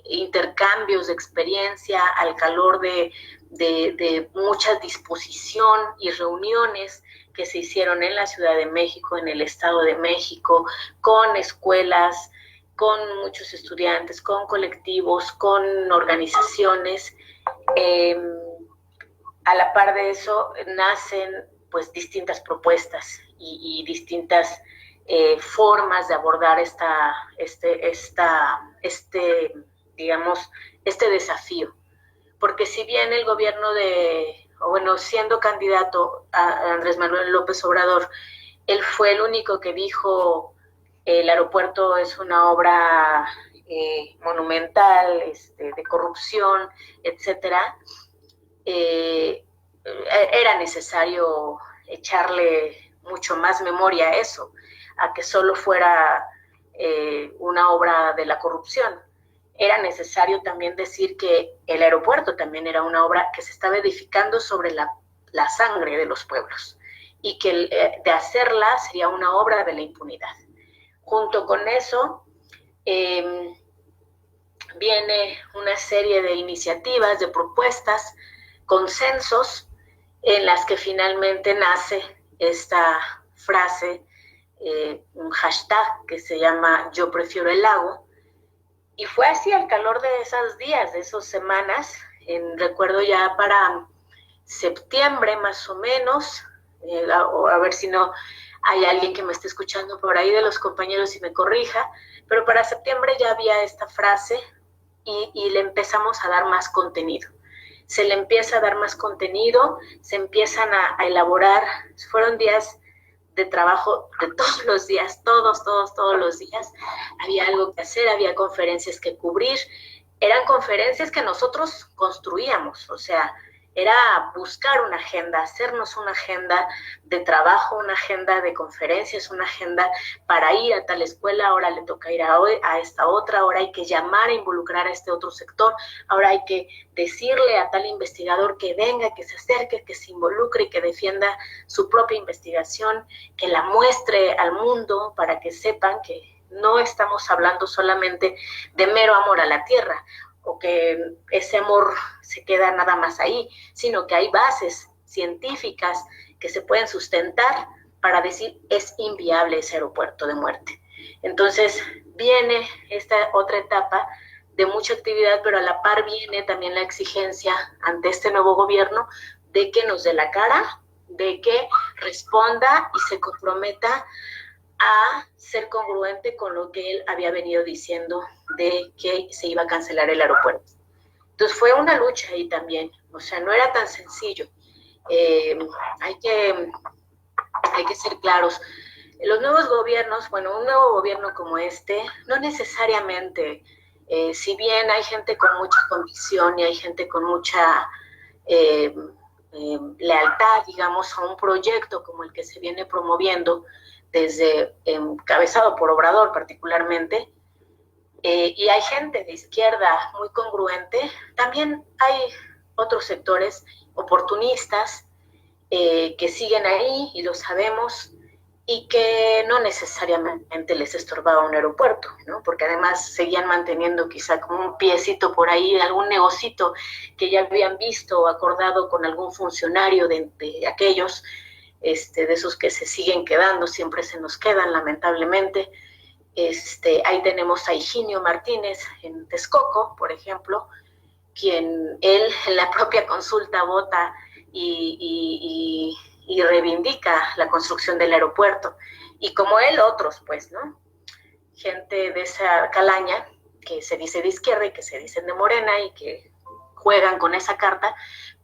intercambios de experiencia, al calor de mucha disposición y reuniones que se hicieron en la Ciudad de México, en el Estado de México, con escuelas, con muchos estudiantes, con colectivos, con organizaciones. A la par de eso nacen pues distintas propuestas y distintas formas de abordar digamos, este desafío. Porque si bien el gobierno bueno, siendo candidato a Andrés Manuel López Obrador, él fue el único que dijo el aeropuerto es una obra monumental, de corrupción, etcétera. Era necesario echarle mucho más memoria a eso, a que solo fuera una obra de la corrupción. Era necesario también decir que el aeropuerto también era una obra que se estaba edificando sobre la sangre de los pueblos y que de hacerla sería una obra de la impunidad. Junto con eso viene una serie de iniciativas, de propuestas, consensos, en las que finalmente nace esta frase, un hashtag que se llama Yo prefiero el lago, y fue así al calor de esos días, de esas semanas, recuerdo ya para septiembre más o menos, a ver si no hay alguien que me esté escuchando por ahí de los compañeros y me corrija, pero para septiembre ya había esta frase y le empezamos a dar más contenido. Se le empieza a dar más contenido, se empiezan a elaborar, fueron días de trabajo de todos los días, todos los días. Había algo que hacer, había conferencias que cubrir, eran conferencias que nosotros construíamos, o sea, era buscar una agenda, hacernos una agenda de trabajo, una agenda de conferencias, una agenda para ir a tal escuela, ahora le toca ir a esta otra, ahora hay que llamar a involucrar a este otro sector, ahora hay que decirle a tal investigador que venga, que se acerque, que se involucre y que defienda su propia investigación, que la muestre al mundo para que sepan que no estamos hablando solamente de mero amor a la tierra, o que ese amor se queda nada más ahí, sino que hay bases científicas que se pueden sustentar para decir es inviable ese aeropuerto de muerte. Entonces viene esta otra etapa de mucha actividad, pero a la par viene también la exigencia ante este nuevo gobierno de que nos dé la cara, de que responda y se comprometa a ser congruente con lo que él había venido diciendo de que se iba a cancelar el aeropuerto. Entonces fue una lucha ahí también, o sea, no era tan sencillo. Hay que ser claros. Los nuevos gobiernos, bueno, un nuevo gobierno como este, no necesariamente, si bien hay gente con mucha convicción y hay gente con mucha lealtad, digamos, a un proyecto como el que se viene promoviendo, desde encabezado por Obrador particularmente, y hay gente de izquierda muy congruente, también hay otros sectores oportunistas que siguen ahí, y lo sabemos, y que no necesariamente les estorbaba un aeropuerto, ¿no? Porque además seguían manteniendo quizá como un piecito por ahí, algún negocito que ya habían visto o acordado con algún funcionario de aquellos, de esos que se siguen quedando, siempre se nos quedan lamentablemente. Ahí tenemos a Higinio Martínez en Texcoco, por ejemplo, quien él en la propia consulta vota y reivindica la construcción del aeropuerto. Y como él, otros, pues, ¿no? Gente de esa calaña que se dice de izquierda y que se dicen de Morena y que juegan con esa carta,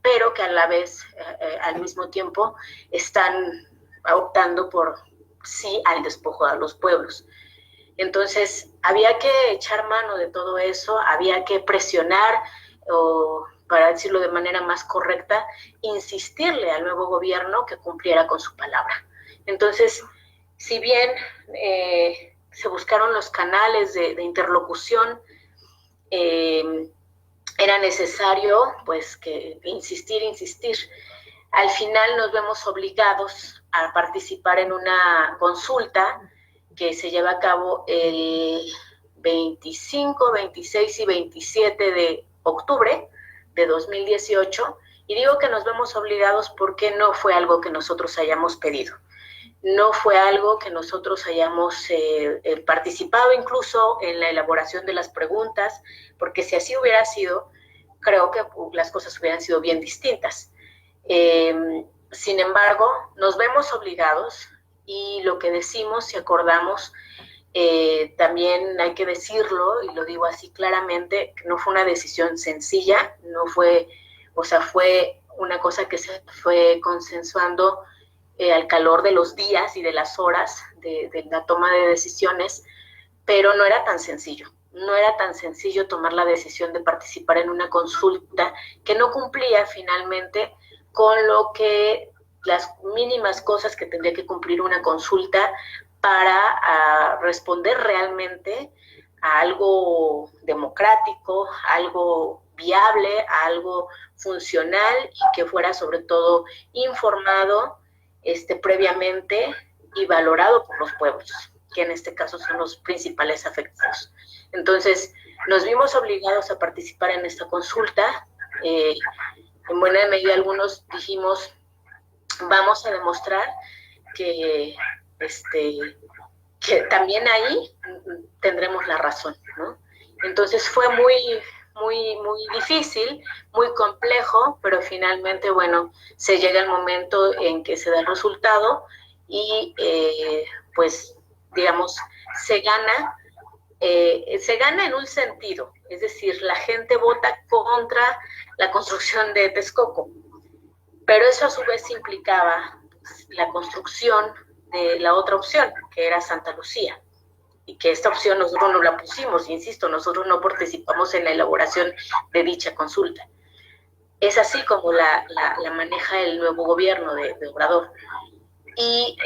pero que a la vez, al mismo tiempo, están optando por sí al despojo de los pueblos. Entonces, había que echar mano de todo eso, había que presionar, o para decirlo de manera más correcta, insistirle al nuevo gobierno que cumpliera con su palabra. Entonces, si bien se buscaron los canales de interlocución, era necesario pues que insistir. Al final nos vemos obligados a participar en una consulta que se lleva a cabo el 25, 26 y 27 de octubre de 2018, y digo que nos vemos obligados porque no fue algo que nosotros hayamos pedido, no fue algo que nosotros hayamos participado incluso en la elaboración de las preguntas, porque si así hubiera sido, creo que las cosas hubieran sido bien distintas. Sin embargo, nos vemos obligados, y lo que decimos y acordamos, también hay que decirlo, y lo digo así claramente, que no fue una decisión sencilla, no fue, o sea, fue una cosa que se fue consensuando al calor de los días y de las horas de la toma de decisiones, pero no era tan sencillo. No era tan sencillo tomar la decisión de participar en una consulta que no cumplía finalmente con lo que las mínimas cosas que tendría que cumplir una consulta para responder realmente a algo democrático, a algo viable, a algo funcional y que fuera sobre todo informado previamente y valorado por los pueblos, que en este caso son los principales afectados. Entonces, nos vimos obligados a participar en esta consulta. En buena medida algunos dijimos, vamos a demostrar que también ahí tendremos la razón, ¿no? Entonces fue muy difícil, muy complejo, pero finalmente, bueno, se llega el momento en que se da el resultado y, pues, digamos, se gana en un sentido, es decir, la gente vota contra la construcción de Texcoco, pero eso a su vez implicaba la construcción de la otra opción, que era Santa Lucía, y que esta opción nosotros no la pusimos, insisto, nosotros no participamos en la elaboración de dicha consulta. Es así como la maneja el nuevo gobierno de Obrador. Y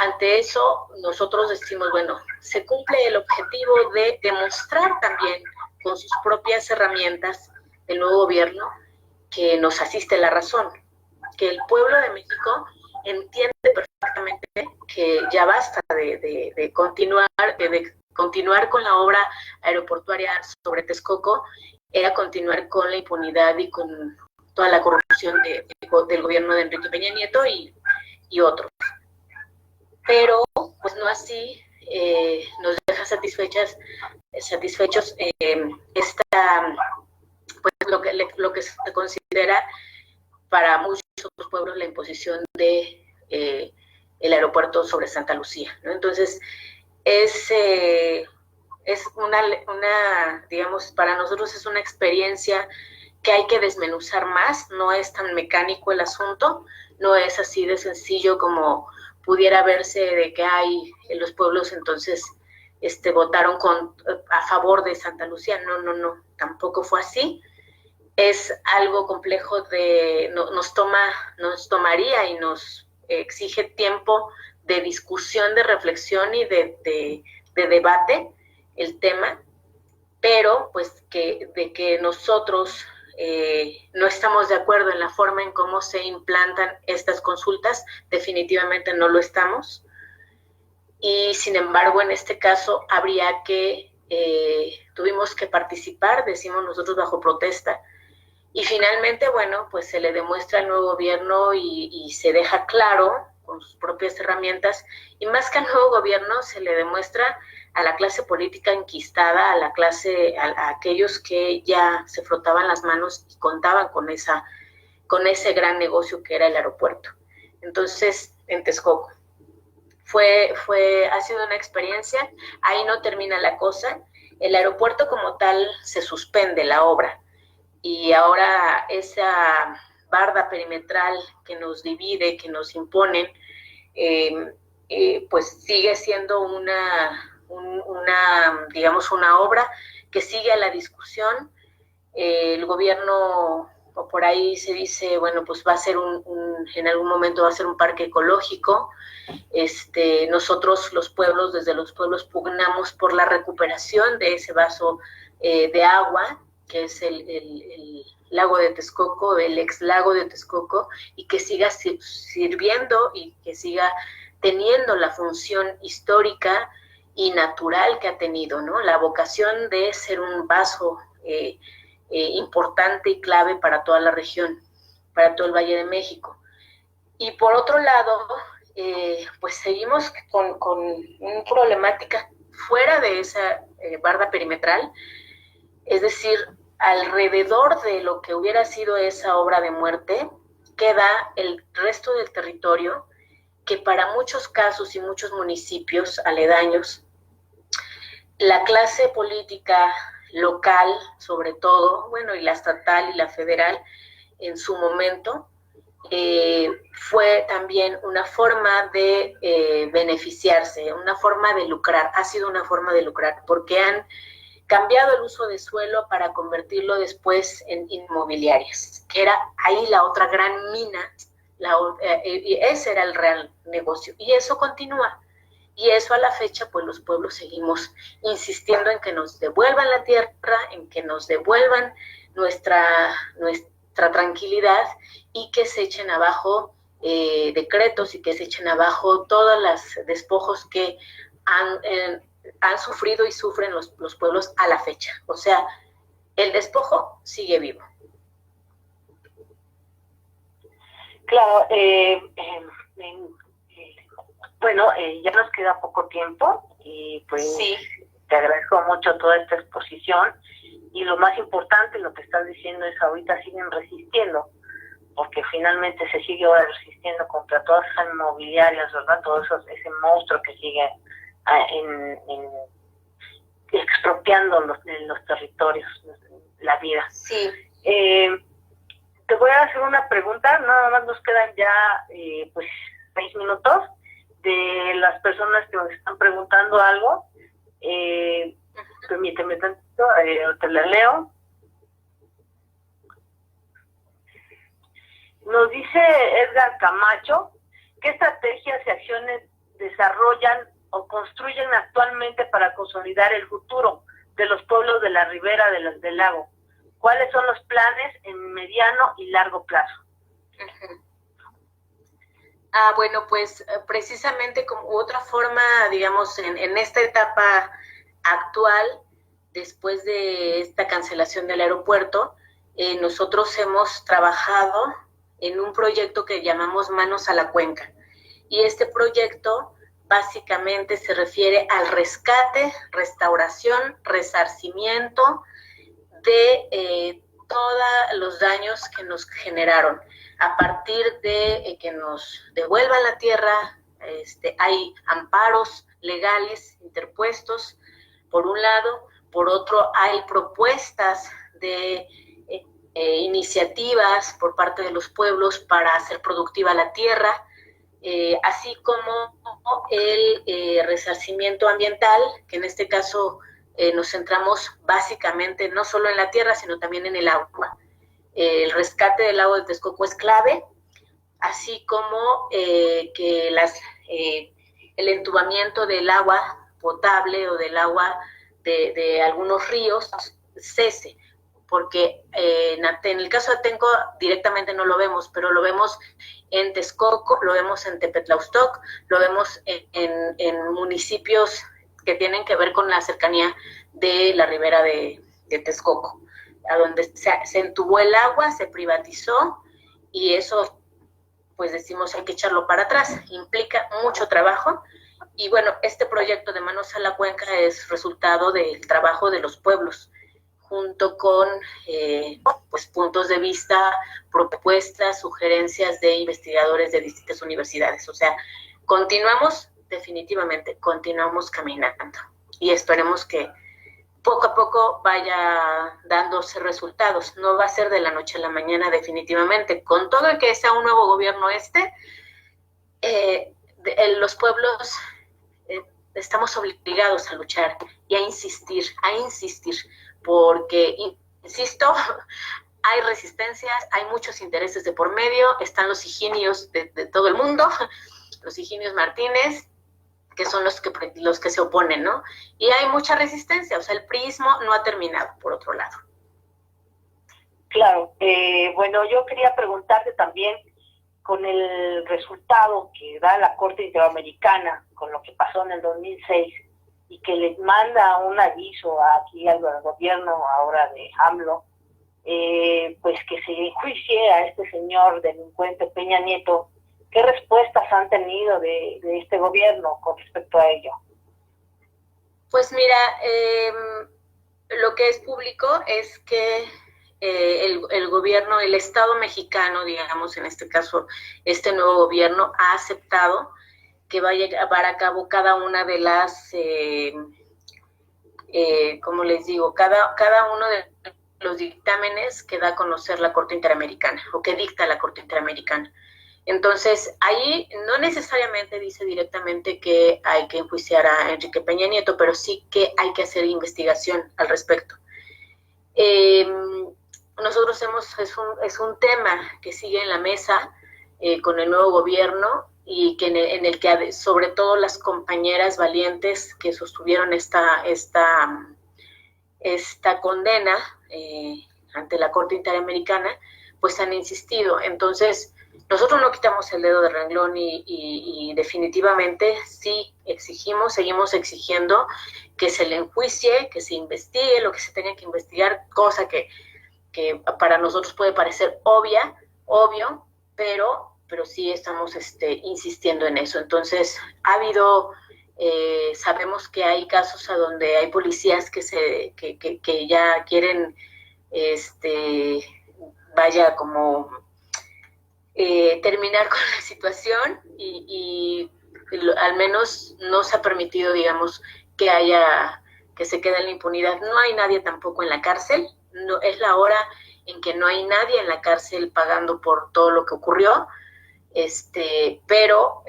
ante eso nosotros decimos, bueno, se cumple el objetivo de demostrar también con sus propias herramientas del nuevo gobierno que nos asiste la razón, que el pueblo de México entiende perfectamente que ya basta de continuar con la obra aeroportuaria sobre Texcoco, era continuar con la impunidad y con toda la corrupción del gobierno de Enrique Peña Nieto y otros. Pero, pues no así, nos deja satisfechos pues lo que se considera para muchos otros pueblos la imposición de el aeropuerto sobre Santa Lucía, ¿no? Entonces, es una, digamos, para nosotros es una experiencia que hay que desmenuzar más, no es tan mecánico el asunto, no es así de sencillo como pudiera verse de que los pueblos entonces votaron a favor de Santa Lucía. No, tampoco fue así. Es algo complejo nos tomaría y nos exige tiempo de discusión, de reflexión y de debate el tema, pero pues de que nosotros no estamos de acuerdo en la forma en cómo se implantan estas consultas, definitivamente no lo estamos, y sin embargo en este caso tuvimos que participar, decimos nosotros bajo protesta, y finalmente, bueno, pues se le demuestra al nuevo gobierno y se deja claro con sus propias herramientas, y más que al nuevo gobierno se le demuestra a la clase política enquistada, a aquellos que ya se frotaban las manos y contaban con ese gran negocio que era el aeropuerto. Entonces, en Texcoco. Ha sido una experiencia, ahí no termina la cosa, el aeropuerto como tal se suspende la obra, y ahora esa barda perimetral que nos divide, que nos imponen, pues sigue siendo digamos, una obra que sigue a la discusión. El gobierno, o por ahí se dice, bueno, pues va a ser en algún momento va a ser un parque ecológico. Nosotros desde los pueblos pugnamos por la recuperación de ese vaso de agua, que es el lago de Texcoco, el ex lago de Texcoco, y que siga sirviendo y que siga teniendo la función histórica y natural que ha tenido, ¿no? La vocación de ser un vaso importante y clave para toda la región, para todo el Valle de México. Y por otro lado, pues seguimos con una problemática fuera de esa barda perimetral, es decir, alrededor de lo que hubiera sido esa obra de muerte, queda el resto del territorio que para muchos casos y muchos municipios aledaños, la clase política local, sobre todo, bueno, y la estatal y la federal, en su momento, fue también una forma de beneficiarse, una forma de lucrar, ha sido una forma de lucrar, porque han cambiado el uso de suelo para convertirlo después en inmobiliarias, que era ahí la otra gran mina, y ese era el real negocio, y eso continúa. Y eso a la fecha, pues los pueblos seguimos insistiendo en que nos devuelvan la tierra, en que nos devuelvan nuestra tranquilidad y que se echen abajo decretos y que se echen abajo todos los despojos que han sufrido y sufren los pueblos a la fecha. O sea, el despojo sigue vivo. Claro, bueno, ya nos queda poco tiempo y pues sí, te agradezco mucho toda esta exposición y lo más importante, lo que estás diciendo es ahorita siguen resistiendo, porque finalmente se sigue ahora resistiendo contra todas esas inmobiliarias, ¿verdad? Todo ese monstruo que sigue expropiando los territorios, la vida. Sí. Te voy a hacer una pregunta, nada más nos quedan ya pues 6 minutos de las personas que nos están preguntando algo. Permíteme tantito, te la leo. Nos dice Edgar Camacho, ¿qué estrategias y acciones desarrollan o construyen actualmente para consolidar el futuro de los pueblos de la ribera del lago? ¿Cuáles son los planes en mediano y largo plazo? Bueno, pues precisamente como otra forma, digamos, en esta etapa actual, después de esta cancelación del aeropuerto, nosotros hemos trabajado en un proyecto que llamamos Manos a la Cuenca. Y este proyecto básicamente se refiere al rescate, restauración, resarcimiento de todos los daños que nos generaron. A partir de que nos devuelvan la tierra, hay amparos legales interpuestos, por un lado. Por otro, hay propuestas de iniciativas por parte de los pueblos para hacer productiva la tierra, así como el resarcimiento ambiental, que en este caso nos centramos básicamente no solo en la tierra, sino también en el agua. El rescate del lago de Texcoco es clave, así como que el entubamiento del agua potable o del agua de algunos ríos cese, porque en el caso de Atenco directamente no lo vemos, pero lo vemos en Texcoco, lo vemos en Tepetlaustoc, lo vemos en municipios que tienen que ver con la cercanía de la ribera de Texcoco, a donde se entubó el agua, se privatizó, y eso, pues decimos, hay que echarlo para atrás, implica mucho trabajo. Y bueno, este proyecto de Manos a la Cuenca es resultado del trabajo de los pueblos, junto con pues puntos de vista, propuestas, sugerencias de investigadores de distintas universidades. O sea, definitivamente continuamos caminando, y esperemos que poco a poco vaya dándose resultados. No va a ser de la noche a la mañana, definitivamente. Con todo el que sea un nuevo gobierno los pueblos estamos obligados a luchar y a insistir, porque, insisto, hay resistencias, hay muchos intereses de por medio, están los higinios de todo el mundo, los higinios Martínez, que son los que se oponen, ¿no? Y hay mucha resistencia, o sea, el priismo no ha terminado, por otro lado. Claro, bueno, yo quería preguntarte también, con el resultado que da la Corte Interamericana, con lo que pasó en el 2006, y que les manda un aviso aquí al gobierno ahora de AMLO, pues que se enjuicie a este señor delincuente Peña Nieto. ¿Qué respuestas han tenido de este gobierno con respecto a ello? Pues mira, lo que es público es que el gobierno, el Estado mexicano, digamos, en este caso, este nuevo gobierno ha aceptado que va a llevar a cabo cada una de las, como les digo, cada uno de los dictámenes que da a conocer la Corte Interamericana o que dicta la Corte Interamericana. Entonces, ahí no necesariamente dice directamente que hay que enjuiciar a Enrique Peña Nieto, pero sí que hay que hacer investigación al respecto. Nosotros es un tema que sigue en la mesa con el nuevo gobierno y que en el que sobre todo las compañeras valientes que sostuvieron esta condena ante la Corte Interamericana, pues han insistido. Entonces, nosotros no quitamos el dedo del renglón y definitivamente sí seguimos exigiendo que se le enjuicie, que se investigue lo que se tenga que investigar, cosa que para nosotros puede parecer obvio, pero sí estamos insistiendo en eso. Entonces, sabemos que hay casos a donde hay policías que ya quieren, terminar con la situación y al menos no se ha permitido, digamos, que se quede en la impunidad. No hay nadie tampoco en la cárcel, no es la hora en que no hay nadie en la cárcel pagando por todo lo que ocurrió, pero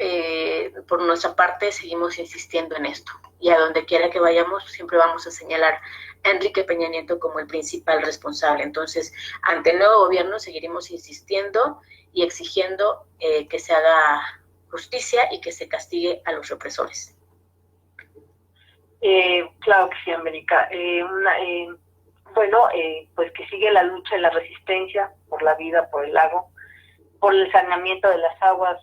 por nuestra parte seguimos insistiendo en esto, y a donde quiera que vayamos siempre vamos a señalar a Enrique Peña Nieto como el principal responsable. Entonces, ante el nuevo gobierno seguiremos insistiendo y exigiendo que se haga justicia y que se castigue a los represores. Claro que sí, América. Pues que sigue la lucha y la resistencia por la vida, por el lago, por el saneamiento de las aguas,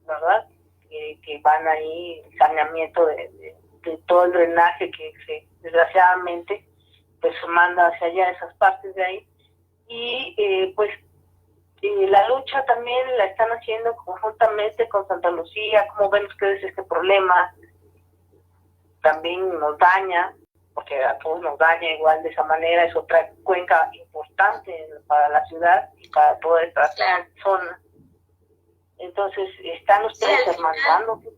¿verdad? Que van ahí, saneamiento de todo el drenaje que desgraciadamente pues manda hacia allá, esas partes de ahí. Y la lucha también la están haciendo conjuntamente con Santa Lucía. ¿Cómo ven ustedes este problema? También nos daña, porque a todos nos daña igual de esa manera. Es otra cuenca importante para la ciudad y para toda esta zona. Entonces, ¿están ustedes hermandándose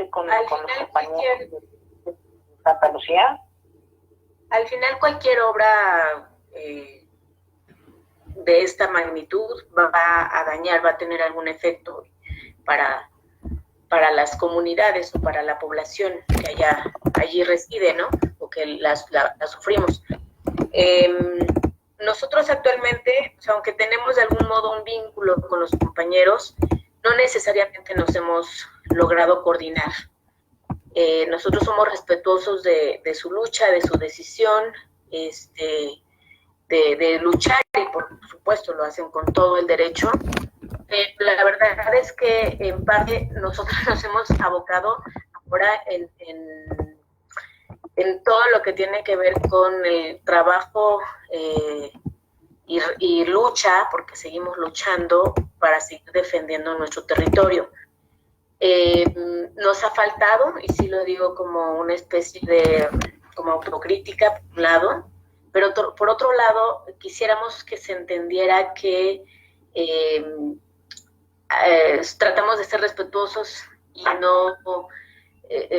con los compañeros de Santa Lucía? Al final, cualquier obra de esta magnitud va a dañar, va a tener algún efecto para las comunidades o para la población que allí reside, ¿no? O que la sufrimos. Nosotros actualmente, o sea, aunque tenemos de algún modo un vínculo con los compañeros, no necesariamente nos hemos logrado coordinar. Nosotros somos respetuosos de su lucha, de su decisión, de luchar, y por supuesto lo hacen con todo el derecho. La verdad es que en parte nosotros nos hemos abocado ahora en todo lo que tiene que ver con el trabajo y lucha, porque seguimos luchando para seguir defendiendo nuestro territorio. Nos ha faltado, y sí lo digo como una especie de como autocrítica por un lado, pero por otro lado quisiéramos que se entendiera que tratamos de ser respetuosos y no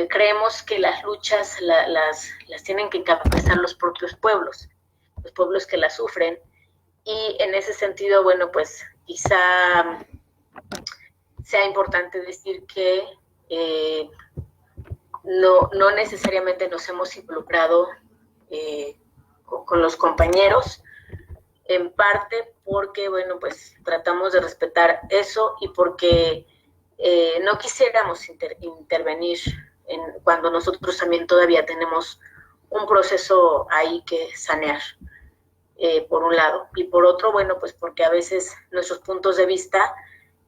creemos que las luchas las tienen que encabezar los propios pueblos, los pueblos que las sufren, y en ese sentido, bueno, pues quizá sea importante decir que no necesariamente nos hemos involucrado con los compañeros, en parte porque, bueno, pues tratamos de respetar eso y porque no quisiéramos intervenir cuando nosotros también todavía tenemos un proceso ahí que sanear, por un lado. Y por otro, bueno, pues porque a veces nuestros puntos de vista,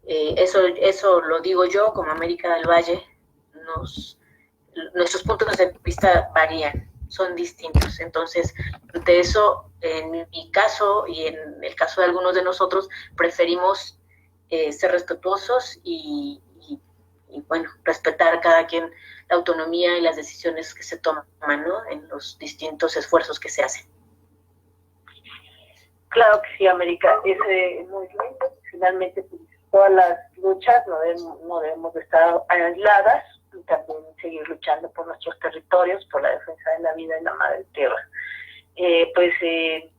eso lo digo yo como América del Valle, nuestros puntos de vista varían, son distintos. Entonces, de eso, en mi caso y en el caso de algunos de nosotros, preferimos ser respetuosos y bueno, respetar cada quien la autonomía y las decisiones que se toman, ¿no?, en los distintos esfuerzos que se hacen. Claro que sí, América, es muy lindo. Finalmente, pues, todas las luchas no debemos de estar aisladas, y también seguir luchando por nuestros territorios, por la defensa de la vida y la madre tierra.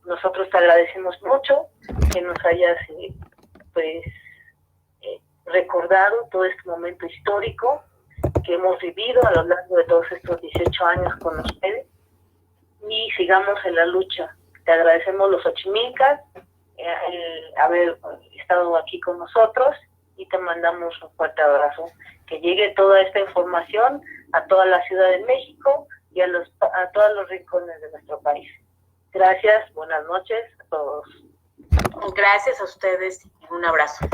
Nosotros te agradecemos mucho que nos hayas recordado todo este momento histórico que hemos vivido a lo largo de todos estos 18 años con ustedes, y sigamos en la lucha. Te agradecemos los Xochimilcas el haber estado aquí con nosotros, y te mandamos un fuerte abrazo. Que llegue toda esta información a toda la Ciudad de México y a todos los rincones de nuestro país. Gracias, buenas noches a todos. Gracias a ustedes y un abrazo.